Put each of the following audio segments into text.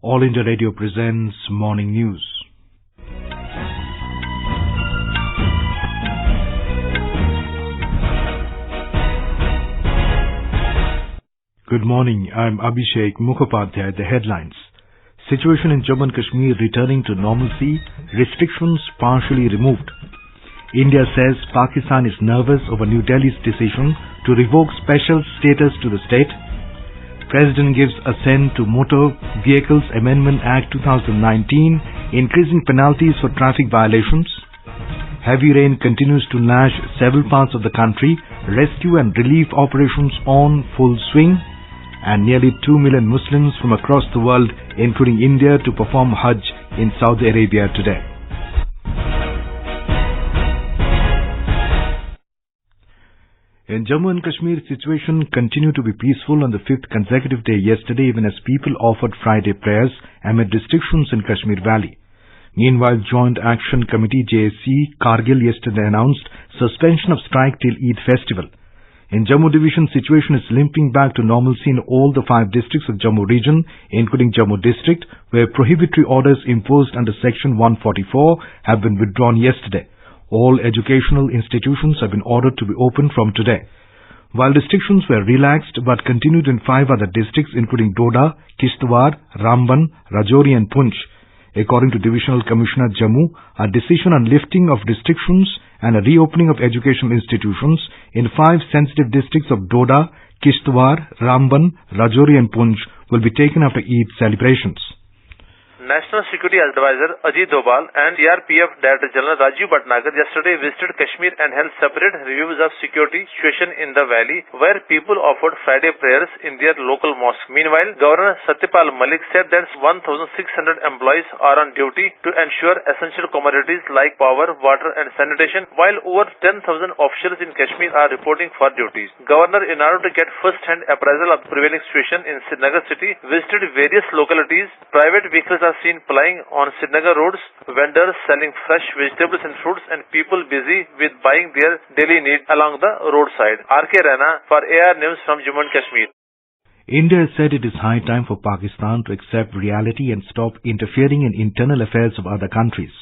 All India Radio presents Morning News. Good morning, I'm Abhishek Mukhopadhyay. The headlines. Situation in Jammu and Kashmir returning to normalcy, restrictions partially removed. India says Pakistan is nervous over New Delhi's decision to revoke special status to the state. President gives assent to Motor Vehicles Amendment Act 2019, increasing penalties for traffic violations. Heavy rain continues to lash several parts of the country. Rescue and relief operations on full swing. And nearly 2 million Muslims from across the world, including India, to perform Hajj in Saudi Arabia today. In Jammu and Kashmir, situation continued to be peaceful on the fifth consecutive day yesterday, even as people offered Friday prayers amid restrictions in Kashmir Valley. Meanwhile, Joint Action Committee JAC Kargil yesterday announced suspension of strike till Eid festival. In Jammu division, situation is limping back to normalcy in all the 5 districts of Jammu region, including Jammu district, where prohibitory orders imposed under Section 144 have been withdrawn yesterday. All educational institutions have been ordered to be open from today. While restrictions were relaxed but continued in 5 other districts, including Doda, Kishtwar, Ramban, Rajouri and Poonch. According to Divisional Commissioner Jammu, a decision on lifting of restrictions and a reopening of educational institutions in 5 sensitive districts of Doda, Kishtwar, Ramban, Rajouri and Poonch will be taken after Eid celebrations. National Security Advisor Ajit Doval and CRPF Director General Rajiv Bhatnagar yesterday visited Kashmir and held separate reviews of security situation in the valley, where people offered Friday prayers in their local mosque. Meanwhile, Governor Satyapal Malik said that 1,600 employees are on duty to ensure essential commodities like power, water and sanitation, while over 10,000 officials in Kashmir are reporting for duties. Governor, in order to get first-hand appraisal of the prevailing situation in Srinagar city, visited various localities. Private vehicles are seen plying on Srinagar roads, vendors selling fresh vegetables and fruits, and people busy with buying their daily needs along the roadside. R.K. Rana for AR News from Jammu and Kashmir. India has said it is high time for Pakistan to accept reality and stop interfering in internal affairs of other countries.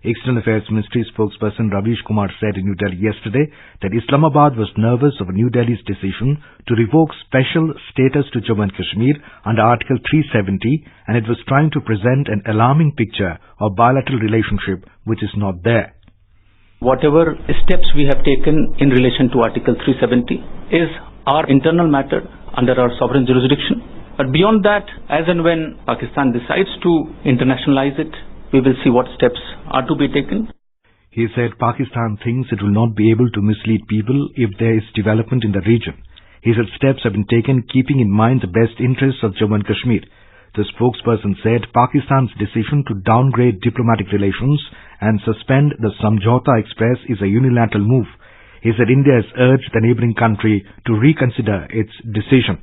External Affairs Ministry spokesperson Ravish Kumar said in New Delhi yesterday that Islamabad was nervous over New Delhi's decision to revoke special status to Jammu and Kashmir under Article 370, and it was trying to present an alarming picture of bilateral relationship which is not there. Whatever steps we have taken in relation to Article 370 is our internal matter under our sovereign jurisdiction. But beyond that, as and when Pakistan decides to internationalize it, we will see what steps are to be taken. He said Pakistan thinks it will not be able to mislead people if there is development in the region. He said steps have been taken keeping in mind the best interests of Jammu and Kashmir. The spokesperson said Pakistan's decision to downgrade diplomatic relations and suspend the Samjhauta Express is a unilateral move. He said India has urged the neighbouring country to reconsider its decision.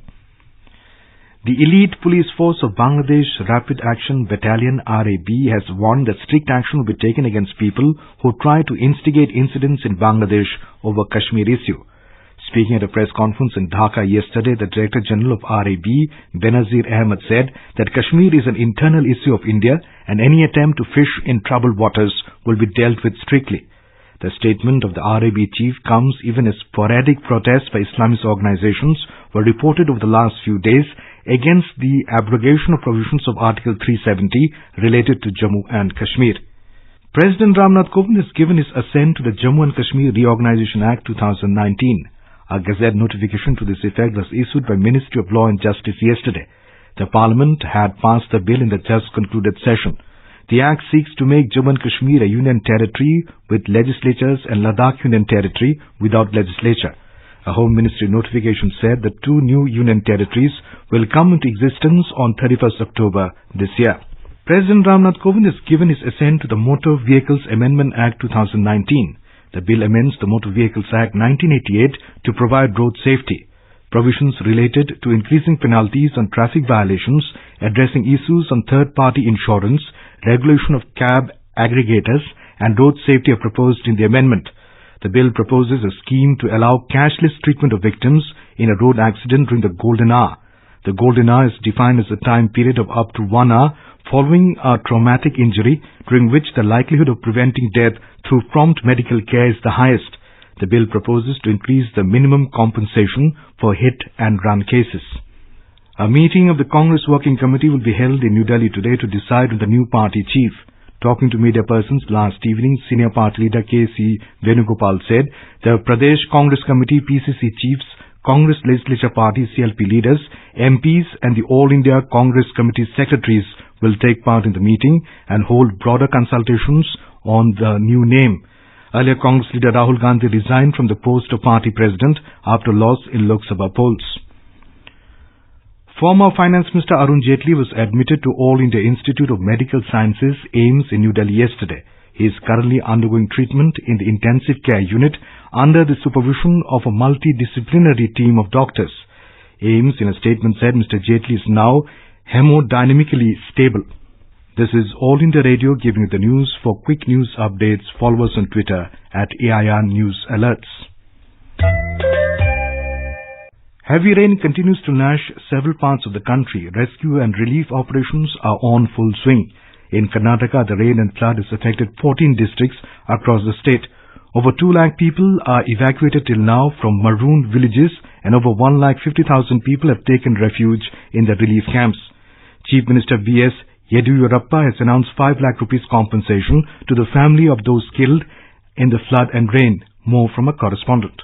The elite police force of Bangladesh Rapid Action Battalion RAB has warned that strict action will be taken against people who try to instigate incidents in Bangladesh over Kashmir issue. Speaking at a press conference in Dhaka yesterday, the Director General of RAB, Benazir Ahmed, said that Kashmir is an internal issue of India and any attempt to fish in troubled waters will be dealt with strictly. The statement of the RAB chief comes even as sporadic protests by Islamist organizations were reported over the last few days against the abrogation of provisions of Article 370 related to Jammu and Kashmir. President Ramnath Kovind has given his assent to the Jammu and Kashmir Reorganization Act 2019. A Gazette notification to this effect was issued by Ministry of Law and Justice yesterday. The Parliament had passed the bill in the just concluded session. The Act seeks to make Jammu and Kashmir a union territory with legislatures and Ladakh Union Territory without legislature. A Home Ministry notification said that 2 new union territories will come into existence on 31st October this year. President Ramnath Kovind has given his assent to the Motor Vehicles Amendment Act 2019. The bill amends the Motor Vehicles Act 1988 to provide road safety. Provisions related to increasing penalties on traffic violations, addressing issues on third-party insurance, regulation of cab aggregators, and road safety are proposed in the amendment. The bill proposes a scheme to allow cashless treatment of victims in a road accident during the golden hour. The golden hour is defined as a time period of up to 1 hour following a traumatic injury during which the likelihood of preventing death through prompt medical care is the highest. The bill proposes to increase the minimum compensation for hit and run cases. A meeting of the Congress Working Committee will be held in New Delhi today to decide on the new party chief. Talking to media persons last evening, Senior Party Leader K.C. Venugopal said the Pradesh Congress Committee, PCC chiefs, Congress Legislature Party CLP leaders, MPs and the All India Congress Committee secretaries will take part in the meeting and hold broader consultations on the new name. Earlier, Congress leader Rahul Gandhi resigned from the post of party president after loss in Lok Sabha polls. Former Finance Minister Arun Jaitley was admitted to All India Institute of Medical Sciences, AIIMS, in New Delhi yesterday. He is currently undergoing treatment in the intensive care unit under the supervision of a multidisciplinary team of doctors. AIIMS, in a statement, said Mr. Jaitley is now hemodynamically stable. This is All India Radio giving you the news. For quick news updates, follow us on Twitter at AIR News Alerts. Heavy rain continues to lash several parts of the country. Rescue and relief operations are on full swing. In Karnataka, the rain and flood has affected 14 districts across the state. Over 2 lakh people are evacuated till now from marooned villages and over 1,50,000 people have taken refuge in the relief camps. Chief Minister V.S. Yediyurappa has announced 5 lakh rupees compensation to the family of those killed in the flood and rain. More from a correspondent.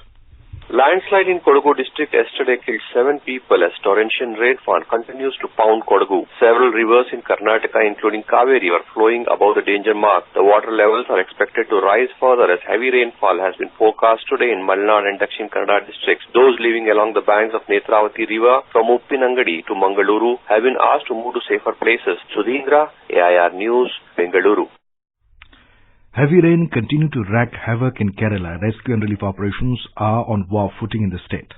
Landslide in Kodagu district yesterday killed 7 people as torrential rainfall continues to pound Kodagu. Several rivers in Karnataka, including Kaveri, are flowing above the danger mark. The water levels are expected to rise further as heavy rainfall has been forecast today in Malnad and Dakshin Kannada districts. Those living along the banks of Netravati River from Uppinangadi to Mangaluru have been asked to move to safer places. Sudhindra, AIR News, Bengaluru. Heavy rain continued to wreak havoc in Kerala. Rescue and relief operations are on war footing in the state.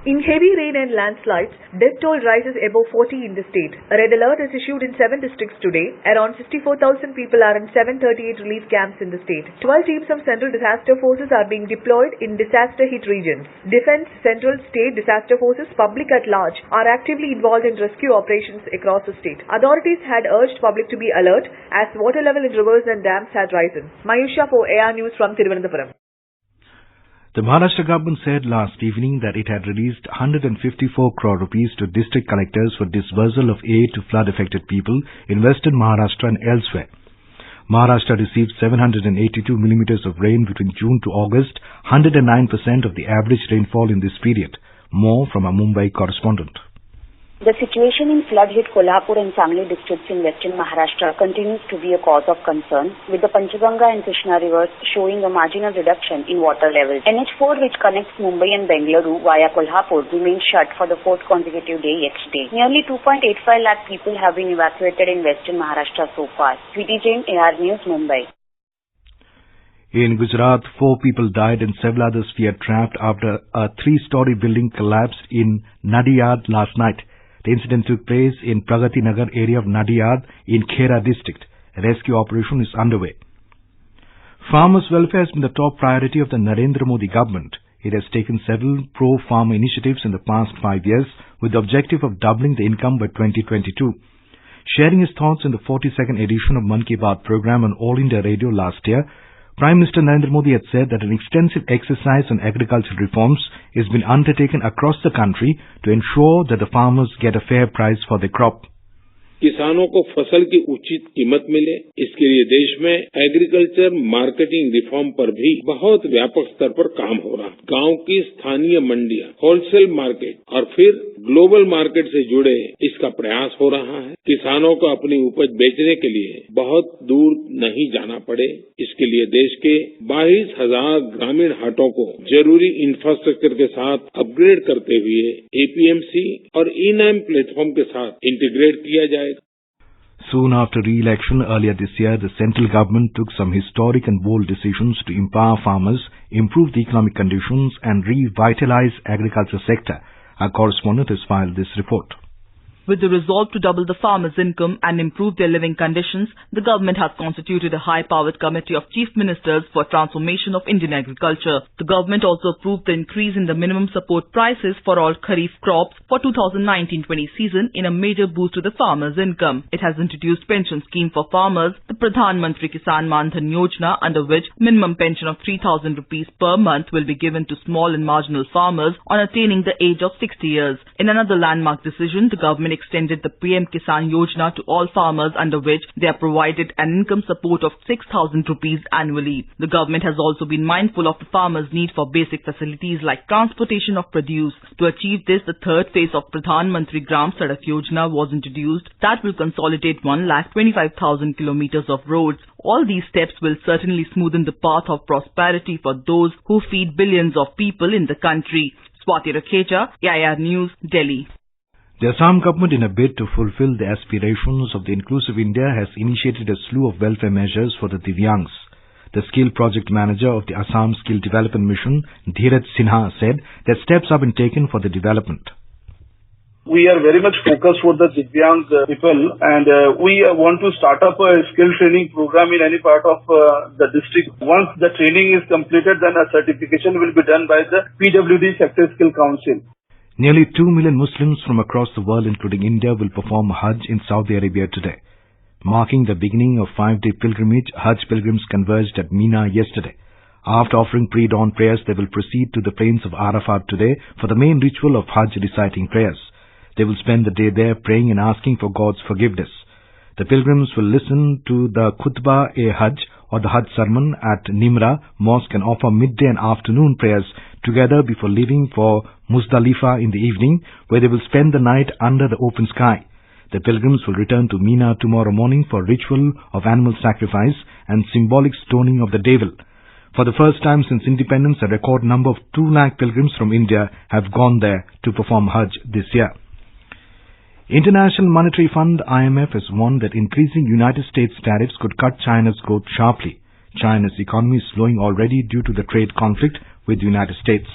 In heavy rain and landslides, death toll rises above 40 in the state. A red alert is issued in 7 districts today. Around 64,000 people are in 738 relief camps in the state. 12 teams of Central Disaster Forces are being deployed in disaster-hit regions. Defense, Central, State Disaster Forces, public at large are actively involved in rescue operations across the state. Authorities had urged public to be alert as water level in rivers and dams had risen. Mayusha for AR News from Thiruvananthapuram. The Maharashtra government said last evening that it had released 154 crore rupees to district collectors for disbursal of aid to flood-affected people in western Maharashtra and elsewhere. Maharashtra received 782 millimeters of rain between June to August, 109% of the average rainfall in this period. More from a Mumbai correspondent. The situation in flood-hit Kolhapur and Sangli districts in western Maharashtra continues to be a cause of concern, with the Panchganga and Krishna rivers showing a marginal reduction in water levels. NH4, which connects Mumbai and Bengaluru via Kolhapur, remains shut for the 4th consecutive day yesterday. Nearly 2.85 lakh people have been evacuated in western Maharashtra so far. Sweetie Jain, AR News, Mumbai. In Gujarat, 4 people died and several others feared trapped after a 3-story building collapsed in Nadiyad last night. The incident took place in Pragati Nagar area of Nadiyad in Khera district. A rescue operation is underway. Farmers' welfare has been the top priority of the Narendra Modi government. It has taken several pro-farmer initiatives in the past 5 years with the objective of doubling the income by 2022. Sharing his thoughts in the 42nd edition of Mann Ki Baat program on All India Radio last year, Prime Minister Narendra Modi had said that an extensive exercise on agricultural reforms is being undertaken across the country to ensure that the farmers get a fair price for their crop. किसानों को फसल की उचित कीमत मिले, इसके लिए देश में एग्रीकल्चर मार्केटिंग रिफॉर्म पर भी बहुत व्यापक स्तर पर काम हो रहा है। गांव की स्थानीय मंडियां, होलसेल मार्केट और फिर ग्लोबल मार्केट से जुड़े इसका प्रयास हो रहा है। किसानों को अपनी उपज बेचने के लिए बहुत दूर नहीं जाना पड़े, इसके लिए देश के 22,000 ग्रामीण हाटों को जरूरी इंफ्रास्ट्रक्चर के साथ अपग्रेड करते हुए एपीएमसी और ई-नाम प्लेटफॉर्म के साथ इंटीग्रेट किया जाए। Soon after re-election earlier this year, the central government took some historic and bold decisions to empower farmers, improve the economic conditions and revitalize agriculture sector. Our correspondent has filed this report. With the resolve to double the farmers' income and improve their living conditions, the government has constituted a high-powered committee of chief ministers for transformation of Indian agriculture. The government also approved the increase in the minimum support prices for all kharif crops for 2019-20 season in a major boost to the farmers' income. It has introduced pension scheme for farmers, the Pradhan Mantri Kisan Man Dhan Yojana, under which minimum pension of 3,000 rupees per month will be given to small and marginal farmers on attaining the age of 60 years. In another landmark decision, the government extended the PM Kisan Yojana to all farmers, under which they are provided an income support of 6,000 rupees annually. The government has also been mindful of the farmers' need for basic facilities like transportation of produce. To achieve this, the third phase of Pradhan Mantri Gram Sadak Yojana was introduced that will consolidate 1,25,000 kilometers of roads. All these steps will certainly smoothen the path of prosperity for those who feed billions of people in the country. Swati Rakheja, AIR News, Delhi. The Assam government, in a bid to fulfill the aspirations of the inclusive India, has initiated a slew of welfare measures for the Divyangs. The skill project manager of the Assam Skill Development Mission, Dheeraj Sinha, said that steps have been taken for the development. We are very much focused for the Divyang people, and we want to start up a skill training program in any part of the district. Once the training is completed, then a certification will be done by the PWD Sector Skill Council. Nearly 2 million Muslims from across the world, including India, will perform Hajj in Saudi Arabia today. Marking the beginning of 5-day pilgrimage, Hajj pilgrims converged at Mina yesterday. After offering pre-dawn prayers, they will proceed to the plains of Arafat today for the main ritual of Hajj reciting prayers. They will spend the day there praying and asking for God's forgiveness. The pilgrims will listen to the Khutbah-e-Hajj or the Hajj sermon at Nimra Mosque and offer midday and afternoon prayers together before leaving for Muzdalifah in the evening, where they will spend the night under the open sky. The pilgrims will return to Mina tomorrow morning for ritual of animal sacrifice and symbolic stoning of the devil. For the first time since independence, a record number of 2 lakh pilgrims from India have gone there to perform Hajj this year. International Monetary Fund IMF has warned that increasing United States tariffs could cut China's growth sharply. China's economy is slowing already due to the trade conflict with the United States.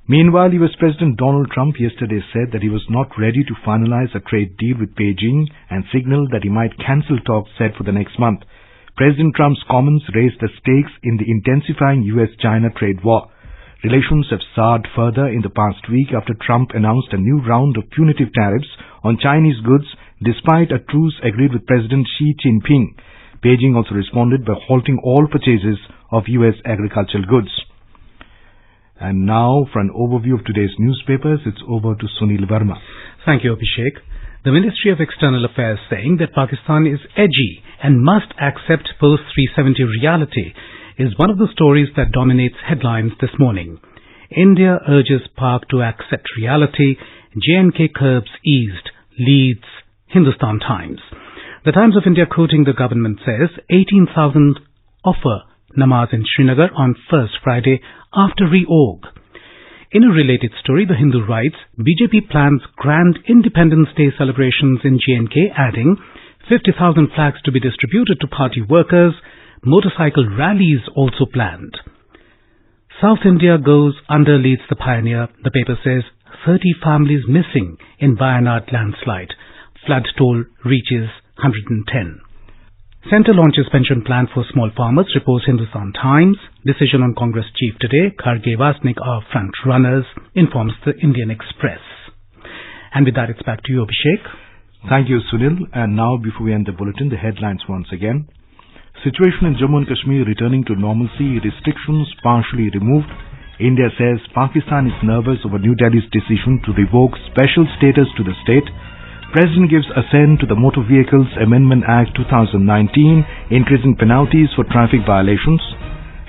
Meanwhile, US President Donald Trump yesterday said that he was not ready to finalize a trade deal with Beijing and signaled that he might cancel talks set for the next month. President Trump's comments raised the stakes in the intensifying US-China trade war. Relations have soured further in the past week after Trump announced a new round of punitive tariffs on Chinese goods despite a truce agreed with President Xi Jinping. Beijing also responded by halting all purchases of US agricultural goods. And now, for an overview of today's newspapers, it's over to Sunil Verma. Thank you, Abhishek. The Ministry of External Affairs saying that Pakistan is edgy and must accept post-370 reality is one of the stories that dominates headlines this morning. India urges Pak to accept reality. J&K curbs eased, leads Hindustan Times. The Times of India, quoting the government, says 18,000 offer namaz in Srinagar on first Friday after reorg. In a related story, The Hindu writes, BJP plans grand Independence Day celebrations in J&K, adding 50,000 flags to be distributed to party workers. Motorcycle rallies also planned. South India goes under, leads The Pioneer. The paper says 30 families missing in Wayanad landslide. Flood toll reaches 110. Centre launches pension plan for small farmers, reports Hindustan Times. Decision on Congress chief today. Kharge Vasnik are front runners, informs the Indian Express. And with that, it's back to you, Abhishek. Thank you, Sunil. And now, before we end the bulletin, the headlines once again. Situation in Jammu and Kashmir returning to normalcy, restrictions partially removed. India says Pakistan is nervous over New Delhi's decision to revoke special status to the state. President gives assent to the Motor Vehicles Amendment Act 2019, increasing penalties for traffic violations.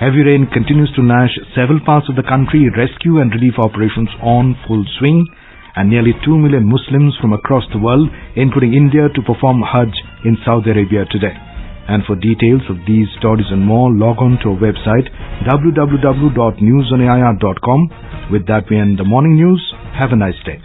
Heavy rain continues to lash several parts of the country. Rescue and relief operations on full swing. And nearly 2 million Muslims from across the world, including India, to perform Hajj in Saudi Arabia today. And for details of these stories and more, log on to our website www.newsonair.com. With that, we end the morning news. Have a nice day.